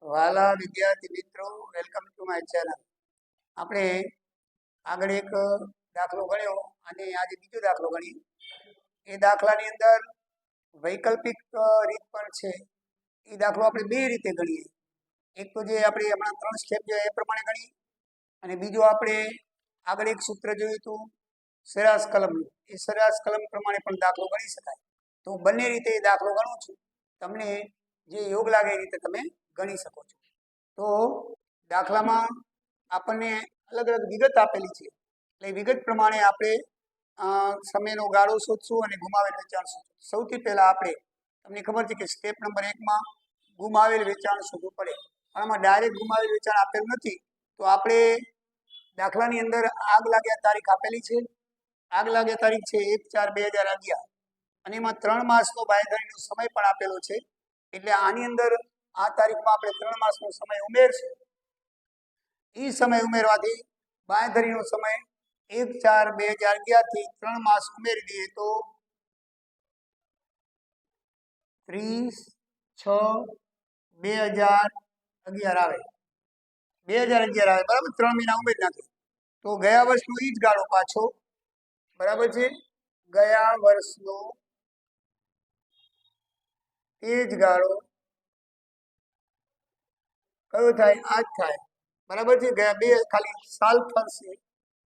વાલા વિદ્યાર્થી મિત્રો, વેલકમ ટુ માય ચેનલ. આપણે આગળ એક દાખલો ગણ્યો અને આજે બીજો દાખલો ગણીએ. એ દાખલાની અંદર વૈકલ્પિક રીત પણ છે. એ દાખલો આપણે બે રીતે ગણીએ. એક તો જે આપણે હમણાં 3 સ્ટેપ જે એ પ્રમાણે ગણીએ, અને બીજો આપણે આગળ એક સૂત્ર જોયું હતું સરેરાશ કલમનું. એ સરેરાશ કલમ પ્રમાણે પણ દાખલો ગણી શકાય. તો બંને રીતે એ દાખલો ગણું છું. તમને જે યોગ લાગે એ રીતે તમે ગણી શકો છો. તો દાખલામાં આપણને અલગ અલગ વિગત આપેલી છે, એટલે વિગત પ્રમાણે આપણે સમયનો ગાળો શોધશું અને ગુમાવેલ વેચાણ શોધશું. સૌથી પહેલા આપણે, તમને ખબર છે કે સ્ટેપ નંબર 1માં ગુમાવેલ વેચાણ શોધવું પડે. આમાં ડાયરેક્ટ ગુમાવેલ વેચાણ આપેલું નથી, તો આપણે દાખલાની અંદર આગ લાગ્યા તારીખ આપેલી છે. આગ લાગ્યા તારીખ છે 1/4/2011, અને એમાં 3 માસનો બાંયધરીનો સમય પણ આપેલો છે. એટલે આની અંદર આ તારીખમાં આપણે 3 માસનો સમય ઉમેરશું. એ સમય ઉમેરવાથી બાંયધરીનો સમય 1/4/2011 થી 3 માસ ઉમેરી દઈએ તો 30/6/2011 આવે. 2011 આવે, બરાબર. 3 મહિના ઉમેરી નાખે તો ગયા વર્ષનો એ જ ગાળો પાછો, બરાબર છે. ગયા વર્ષનો એ જ ગાળો કયો થાય? આ જ થાય, બરાબર છે. ગયા બે ખાલી સાલ ફરશે.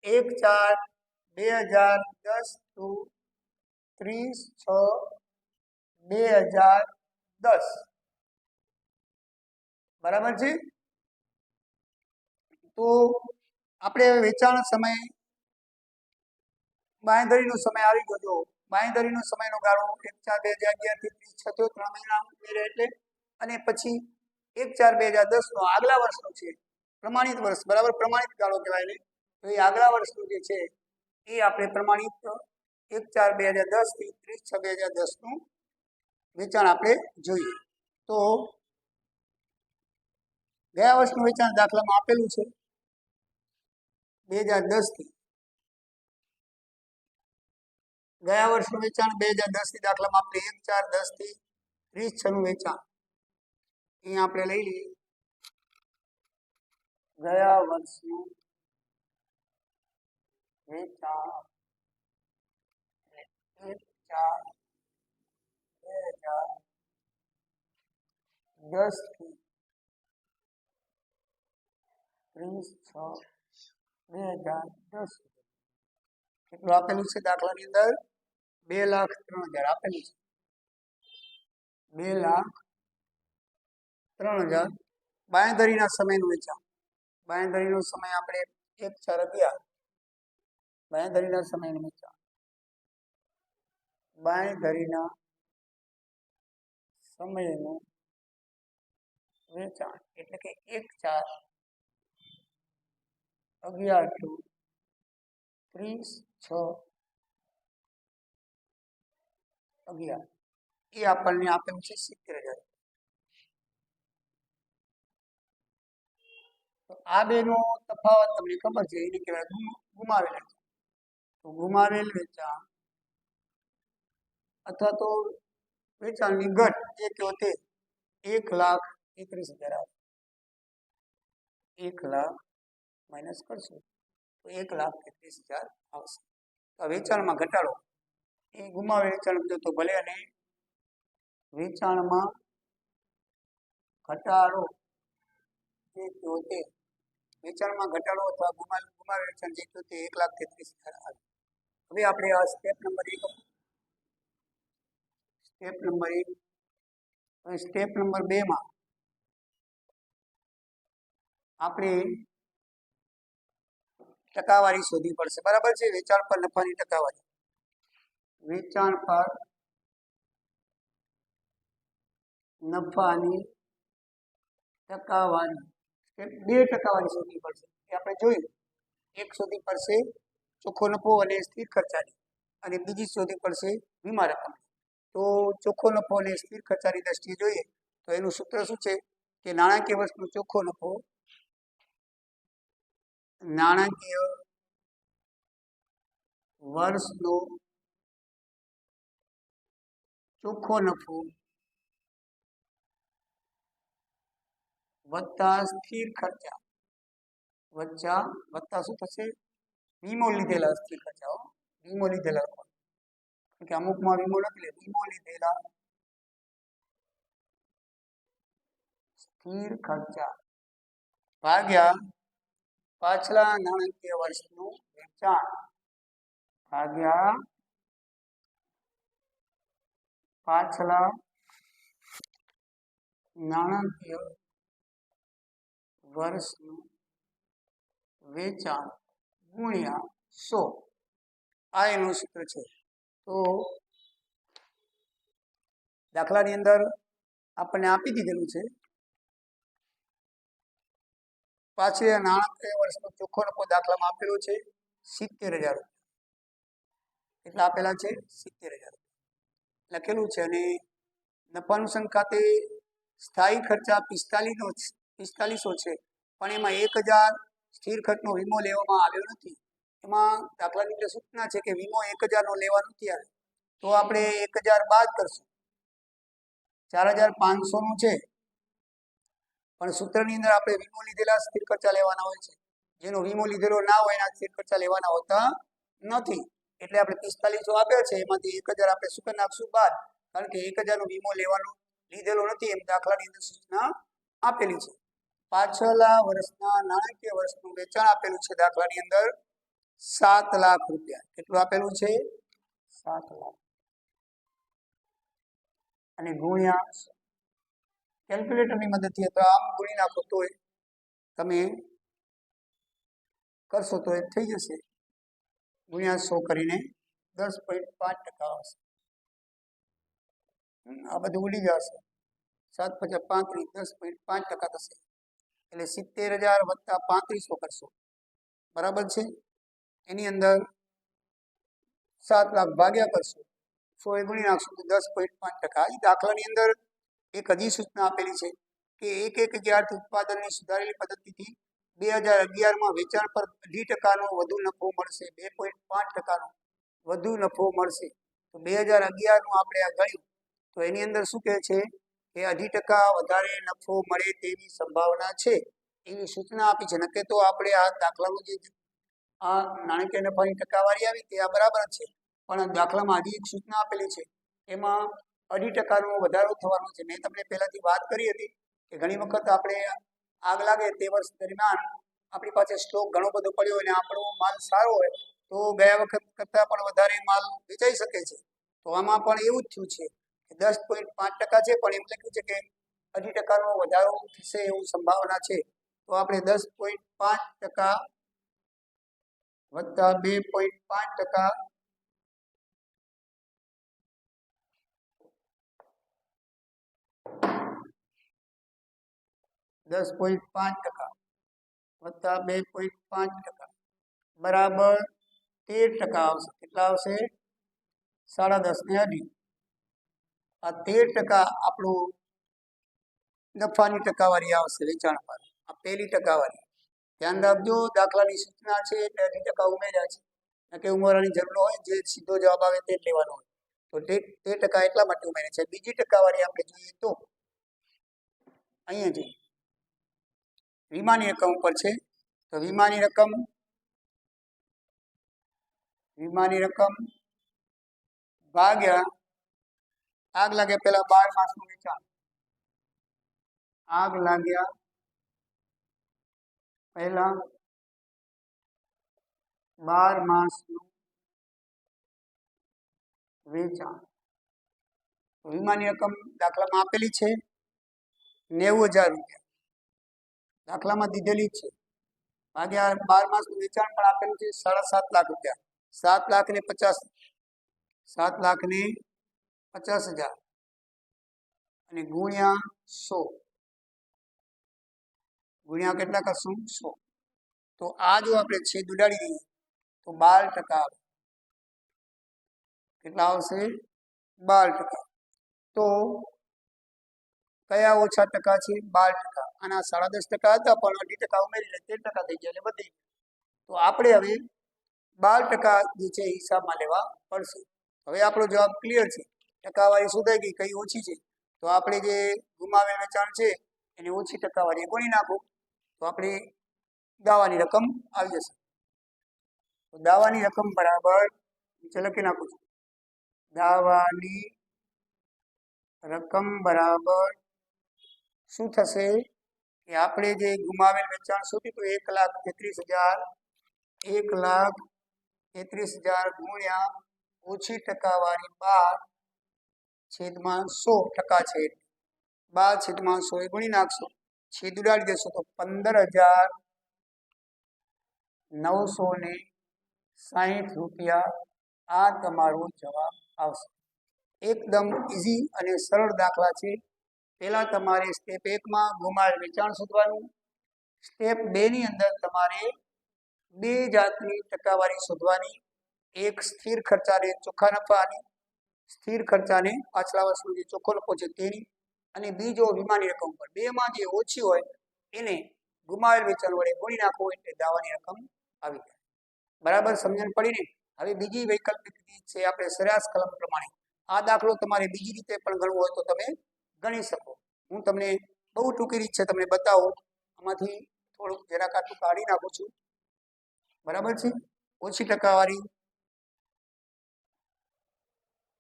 1/4/2010 to 30/6/2010, બરાબર છે. તો આપણે વેચાણ સમય, બાંયધરીનો સમય આવી ગયો. જો બાંયધરીનો સમયનો ગાળો 1/4/2011 થી 30/6 3 મહિના ઉમેરે એટલે, અને પછી 1/4/2010 નો આગલા વર્ષનો છે, પ્રમાણિત વર્ષ, બરાબર. પ્રમાણિત ગાળો કહેવાય ને. તો એ આગલા વર્ષનું જે છે એ આપણે પ્રમાણિત 1/4/2010 થી 30/6/2010 નું વેચાણ આપણે જોઈએ. તો ગયા વર્ષનું વેચાણ દાખલામાં આપેલું છે 2010 થી. ગયા વર્ષનું વેચાણ 2010 થી દાખલામાં આપણે 1/4/10 થી 30/6 નું વેચાણ અહીંયા આપણે લઈ લઈએ. ગયા વર્ષનું વેચાણ 1/4/2010 થી 30/6/2010 કેટલું આપેલું છે દાખલાની અંદર? 2,03,000 આપેલું છે. 2,03,000 બાંયધરીના સમયનું વેચાણ. બાંયધરીનો સમય આપણે 1/4/11, બાંયધરીના સમયનું વેચાણ, બાંયધરીના સમયનું વેચાણ એટલે કે 1/4/11 to 30/6/11 એ આપણને આપેલું છે 70,000. તો આ બેનો તફાવત તમને ખબર છે, એને કહેવાય ગુમાવેલ વેચાણ. તો ગુમાવેલ વેચાણ અથવા તો વેચાણની ઘટ જે કહો તે 1,31,000 આવે. 1,00,000 માઇનસ કરશું તો 1,33,000 આવશે. તો વેચાણમાં ઘટાડો એ ગુમાવેલ વેચાણ તો ભલે, અને વેચાણમાં ઘટાડો જે કહો તે, વેચાણમાં ઘટાડો અથવા ગુમાવેલ વેચાણ જે કહો તે 1,33,000 આવે. હવે આપણે આ સ્ટેપ નંબર 1, સ્ટેપ નંબર 2માં આપણે ટકાવારી શોધવી પડશે, બરાબર છે. વેચાણ પર નફાની ટકાવારી. વેચાણ પર નફાની ટકાવારી, 2 ટકાવારી શોધવી પડશે. એ આપણે જોયું. એક શોધવી પડશે ચોખ્ખો નફો અને સ્થિર ખર્ચાની, અને બીજી શોધવી પડશે વીમા રકમ. તો ચોખ્ખો નફો અને સ્થિર ખર્ચાની દ્રષ્ટિએ જોઈએ તો એનું સૂત્ર શું છે કે નાણાકીય વર્ષનો ચોખ્ખો નફો, નાણાકીય વર્ષનો ચોખ્ખો નફો વત્તા સ્થિર ખર્ચા વત્તા શું થશે? વીમો લીધેલા સ્થિર ખર્ચાઓ, વીમો લીધેલા કે અમુકમાં વીમો નથી લે, વીમો લીધેલા સ્થિર ખર્ચા ભાગ્યા પાછલા નાણાકીય વર્ષનું વેચાણ ભાગ્યા પાછલા નાણાકીય વર્ષનું વેચાણ ગુણ્યા 100 આ એનું સૂત્ર છે. તો દાખલાની અંદર આપણને આપી દીધેલું છે પાછલા નાણાકીય વર્ષનો ચોખ્ખો નફો દાખલામાં આપેલો છે 70,000 રૂપિયા. કેટલા આપેલા છે? 70,000 રૂપિયા લખેલું છે. અને નફાનુસંધાન ખાતે સ્થાયી ખર્ચા 4500 છે, પણ એમાં 1000 સ્થિર ખર્ચનો વીમો લેવામાં આવ્યો નથી. એમાં દાખલાની અંદર સૂચના છે કે વીમો 1000 નો લેવા નથી આવે, તો આપણે 1000 બાદ કરશું. 4500 નું છે, પણ સૂત્રની અંદર આપણે વીમો લીધેલા સ્થિર ખર્ચા લેવાના હોય છે. જેનો વીમો લીધેલો ના હોય એના સ્થિર ખર્ચા લેવાના હોતા નથી. એટલે આપણે 4500 આપ્યો છે, એમાંથી 1000 આપણે શું કરી નાખશું? બાદ. કારણ કે 1000 નો વીમો લેવાનો લીધેલો નથી એમ દાખલાની અંદર સૂચના આપેલી છે. પાછલા વર્ષના નાણાકીય વર્ષનું વેચાણ આપેલું છે દાખલાની અંદર 7 લાખ રૂપિયા. કેટલું આપેલું છે? 7 લાખ. અને ગુણ્યા કેલ્ક્યુલેટરની મદદથી તો આમ ગુણી નાખો તો તમે કરશો તો એ થઈ જશે. ગુણ્યા 100 કરીને 10.5% આવશે. આ બધું ઉડી જશે. 7 × 5 = 10.5% થશે. એટલે 70,000 વત્તા 3500 કરશો, બરાબર છે. એની અંદર 7 લાખ ભાગ્યા કરશો, 100 એ ગુણી નાખશો તો 10.5%. એ દાખલાની અંદર એક હજી સૂચના આપેલી છે કે 1/1000 ઉત્પાદનની સુધારેલી પદ્ધતિથી 2011માં વેચાણ પર 2% નો વધુ નફો મળશે. 2.5% નો વધુ નફો મળશે. તો 2011 નું આપણે આ ગણ્યું તો એની અંદર શું કહે છે કે 2% વધારે નફો મળે તેવી સંભાવના છે, એવી સૂચના આપી છે. નકે તો આપણે આ દાખલાનું જે આ નાણાકીય નફાની ટકાવારી આવી તે આ બરાબર છે, પણ દાખલામાં હજી એક સૂચના આપેલી છે એમાં 2% નો વધારો થવાનો છે. મેં તમને પહેલાથી વાત કરી હતી કે ઘણી વખત આપણે આગ લાગે તે વર્ષ દરમિયાન આપણી પાસે સ્ટોક ઘણો બધો પડ્યો અને આપણો માલ સારો હોય તો ગયા વખત કરતાં પણ વધારે માલ વેચાઈ શકે છે. તો આમાં પણ એવું જ થયું છે કે 10.5% છે, પણ એમ લખ્યું છે કે 2% નો વધારો થશે એવું સંભાવના છે. તો આપણે 10.5% વત્તા 2.5% 10.5% વત્તા 2.5% બરાબર 13% આવશે. કેટલા આવશે? 10.5 ને અઢી. આ 13% આપણું નફાની ટકાવારી આવશે વેચાણ પર. આ પહેલી ટકાવારી ધ્યાન રાખજો. દાખલાની સૂચના છે એટલે 2% ઉમેર્યા છે, કે ઉમેરવાની જરૂર હોય, જે સીધો જવાબ આવે તે જ લેવાનો હોય. તો 13% એટલા માટે ઉમેરે છે. બીજી ટકાવારી આપણે જોઈએ તો અહીંયા જોઈએ વીમાની રકમ ઉપર છે. તો વીમાની રકમ ભાગ્યા આગ લાગ્યા પહેલા 12 માસનું વેચાણ. આગ લાગ્યા પહેલા 12 માસનું વેચાણ. વીમાની રકમ દાખલામાં આપેલી છે 90,000 રૂપિયા. દાખલામાં દીધેલી છે. ભાગ્યા 12 માસનું વેચાણ પણ આપેલું છે 7.5 લાખ રૂપિયા. 7,50,000 અને ગુણ્યા 100. ગુણ્યા કેટલા કરશું? 100. તો આ જો આપણે છેદ ઉડાડી દઈએ તો 12% આવે. કેટલા આવશે? 12%. તો કયા ઓછા ટકા છે? 12%. આના 10.5% હતા પણ 2% ઉમેરીને 13% થઈ ગયા એટલે બધી. તો આપણે હવે 12% જે છે હિસાબમાં લેવા પડશે. હવે આપણો જવાબ ક્લિયર છે. ટકાવારી શોધાઈ ગઈ, કઈ ઓછી છે. તો આપણે જે ગુમાવેલ વેચાણ છે એને ઓછી ટકાવારી ગુણી નાખો તો આપણે દાવાની રકમ આવી જશે. તો દાવાની રકમ બરાબર નીચે લખી નાખું છું. દાવાની રકમ બરાબર શું થશે કે આપણે જે ગુમાવેલ વેચાણ શોધ્યું તો 1,33,000 ગુણ્યા ઓછી ટકાવારી 12/100% છે. 12/100 એ ગુણી નાખશો, છેદ ઉડાડી દેશો તો 15,960 રૂપિયા આ તમારો જવાબ આવશે. એકદમ ઈઝી અને સરળ દાખલા છે. પહેલા તમારે સ્ટેપ 1 માં ગુમાવેલ વેચાણ શોધવાનું, સ્ટેપ 2 ની અંદર તમારે બે જાતની ટકાવારી શોધવાની, એક સ્થિર ખર્ચાને ચોખ્ખા નફાની, સ્થિર ખર્ચાને પાછલા વર્ષનો જે ચોખ્ખો નફો છે તેની, અને બીજો વીમાની રકમ પર. બેમાં જે ઓછી હોય એને ગુમાવેલ વેચાણ વડે ગુણી નાખો એટલે દાવાની રકમ આવી જાય. બરાબર સમજણ પડી ને? હવે બીજી વૈકલ્પિક રીત છે આપણે સરેરાશ કલમ પ્રમાણે. આ દાખલો તમારે બીજી રીતે પણ ગણવો હોય તો તમે ગણી શકો. હું તમને બહુ ટૂંકી રીત છે તમને બતાવું. આમાંથી થોડુંક જરાક આટલું કાઢી નાખું છું. બરાબર છે? ઓછી ટકાવારી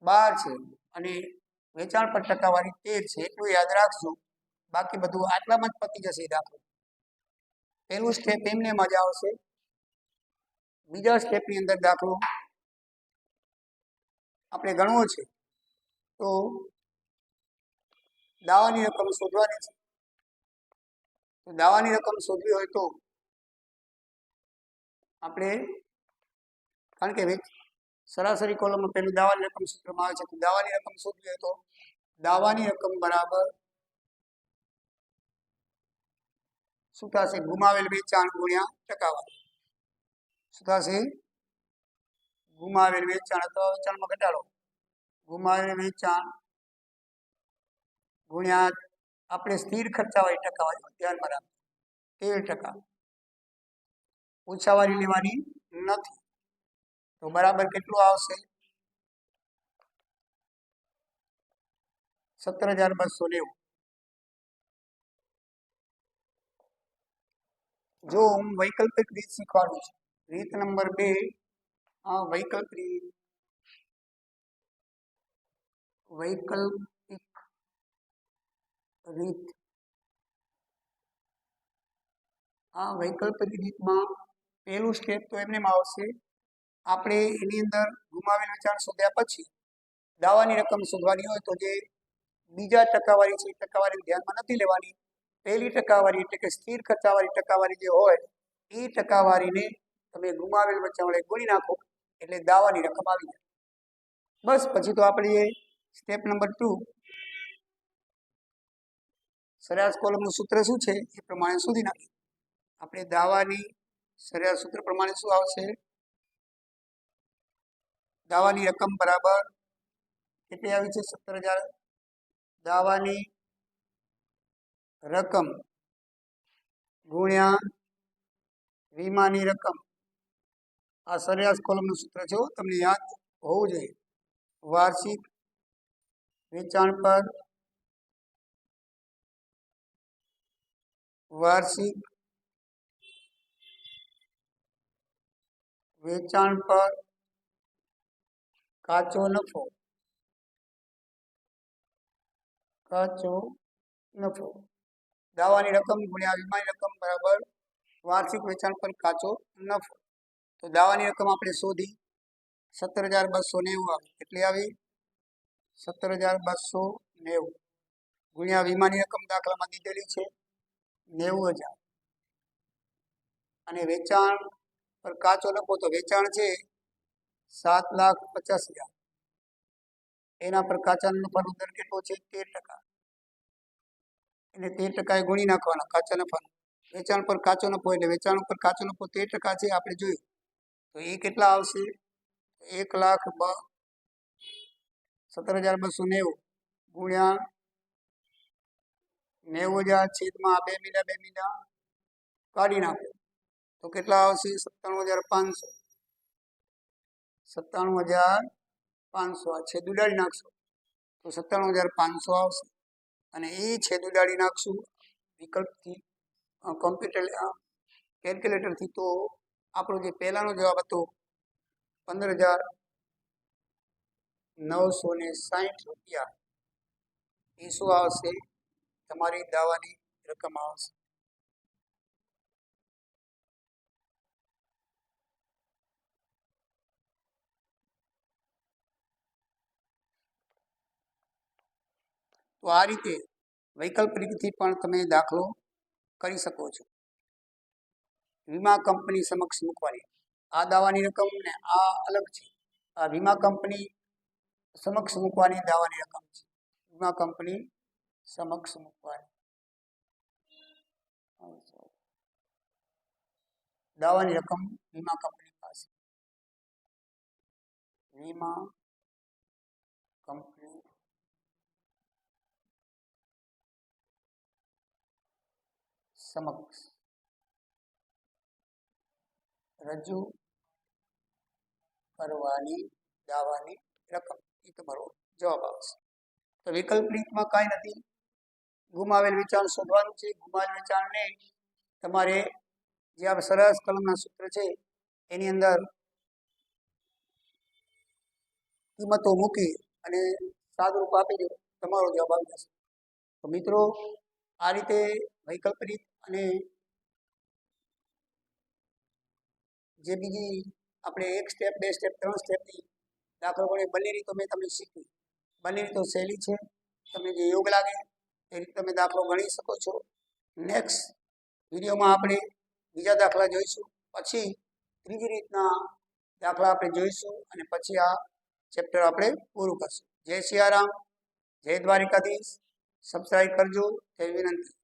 12 છે અને વેચાણ પર ટકાવારી 13 છે. એટલું યાદ રાખજો. બાકી બધું આટલામાં જ પતી જશે દાખલો. પહેલું સ્ટેપ એમને મજા આવશે. બીજા સ્ટેપની અંદર દાખલો આપણે ગણવો છે તો દાવાની રકમ શોધવાની છે. તો દાવાની રકમ શોધવી હોય તો આપણે, કારણ કે સરાસરી કોલમમાં પહેલું દાવાની રકમ સૂત્રમાં આવે છે, તો દાવાની રકમ શોધવી હોય તો દાવાની રકમ બરાબર શું થશે? ગુમાવેલ વેચાણ ગુણ્યા ટકાવારી. શું થશે? ગુમાવેલ વેચાણ અથવા વેચાણમાં ઘટાડો. ગુમાવેલ વેચાણ ગુણ્યા આપણે સ્થિર ખર્ચાવાળી ટકાવારી ધ્યાનમાં રાખો 13%. ઓછાવાળી લેવાની નથી. તો બરાબર કેટલું આવશે? 17,290. જો હું વૈકલ્પિક રીત શીખવાડું છું, રીત નંબર 2, વૈકલ્પિક રીત, આ વૈકલ્પિક રીતમાં પહેલું સ્ટેપ તો એમને આવશે. આપણે એની અંદર ગુમાવેલ વેચાણ શોધ્યા પછી દાવાની રકમ શોધવાની હોય તો જે બીજા ટકાવારી છે ટકાવારી ધ્યાનમાં નથી લેવાની. પહેલી ટકાવારી એટલે કે સ્થિર ખર્ચાવાળી ટકાવારી જે હોય એ ટકાવારીને તમે ગુમાવેલ વેચાણ વડે ગુણી નાખો એટલે દાવાની રકમ આવી જાય. બસ પછી તો આપણે સ્ટેપ નંબર 2 સરેરાશ કોલમનું સૂત્ર શું છે એ પ્રમાણે શોધી નાખીએ. આપણે દાવાની સરેરાશ સૂત્ર પ્રમાણે શું આવશે? દાવાની રકમ બરાબર કેટલી આવી છે? 17,000. દાવાની રકમ ગુણ્યા વીમાની રકમ. આ સરેરાશ કોલમનું સૂત્ર છે, તમને યાદ હોવું જોઈએ. વાર્ષિક વેચાણ પર વાર્ષિક વેચાણ પર કાચો નફો. દાવાની રકમ ગુણ્યા વીમાની રકમ બરાબર વાર્ષિક વેચાણ પર કાચો નફો. તો દાવાની રકમ આપણે શોધી 17,290 આવી. કેટલી આવી? 17,290 ગુણ્યા વીમાની રકમ દાખલામાં દીધેલી છે 90,000 અને વેચાણ પર કાચો નફો તો વેચાણ છે 7,50,000. એના પર કાચા નફાનો દર કેટલો છે? 13%. એટલે 13% ગુણી નાખવાના કાચા નફાનો. વેચાણ પર કાચો નફો એટલે વેચાણ ઉપર કાચો નફો 13% છે આપણે જોયું. તો એ કેટલા આવશે? 17,290 ગુણ્યા 90,000 છેદમાં 2 મીંડા કાઢી નાખો તો કેટલા આવશે? 97,500. 97,500 આ છેદ ઉડાડી નાખશો તો 97,500 આવશે અને એ છેદ ઉડાડી નાખશું વિકલ્પથી કમ્પ્યુટર કેલ્ક્યુલેટરથી, તો આપણો જે પહેલાનો જવાબ હતો 15,960 રૂપિયા, એ શું આવશે? તમારી દાવાની રકમ આવશે. તો આ રીતે વૈકલ્પિકથી પણ તમે દાખલો કરી શકો છો. વીમા કંપની સમક્ષ મૂકવાની, આ દાવાની રકમ ને આ અલગ છે. આ વીમા કંપની સમક્ષ મૂકવાની દાવાની રકમ છે. વીમા કંપની સમક્ષ મૂકવાની દાવાની રકમ વીમા કંપની પાસે. વીમા કંપની સમક્ષ રજૂ કરવાની દાવાની રકમ, એ તમારો જવાબ આવશે. તો વિકલ્પમાં કાંઈ નથી, ગુમાવેલ વેચાણ શોધવાનું છે. ગુમાવેલ વેચાણને તમારે જે આ સરસ કલમના સૂત્ર છે એની અંદર કિંમતો મૂકી અને સાદુરૂપ આપી દો, તમારો જવાબ આવી જશે. તો મિત્રો, આ રીતે વૈકલ્પ રીત અને જે બીજી આપણે 1 સ્ટેપ 2 સ્ટેપ 3 સ્ટેપની દાખલો ગણી, બંને રીતો મેં તમને શીખવી. બંને રીતો સહેલી છે, તમને જે યોગ લાગે એ રીતે તમે દાખલો ગણી શકો છો. નેક્સ્ટ વિડીયોમાં આપણે બીજા દાખલા જોઈશું, પછી ત્રીજી રીતના દાખલા આપણે જોઈશું અને પછી આ ચેપ્ટર આપણે પૂરું કરશું. જય સિયારામ, જય દ્વારિકાધીશ. સબસ્ક્રાઈબ કરજો, તેવી વિનંતી.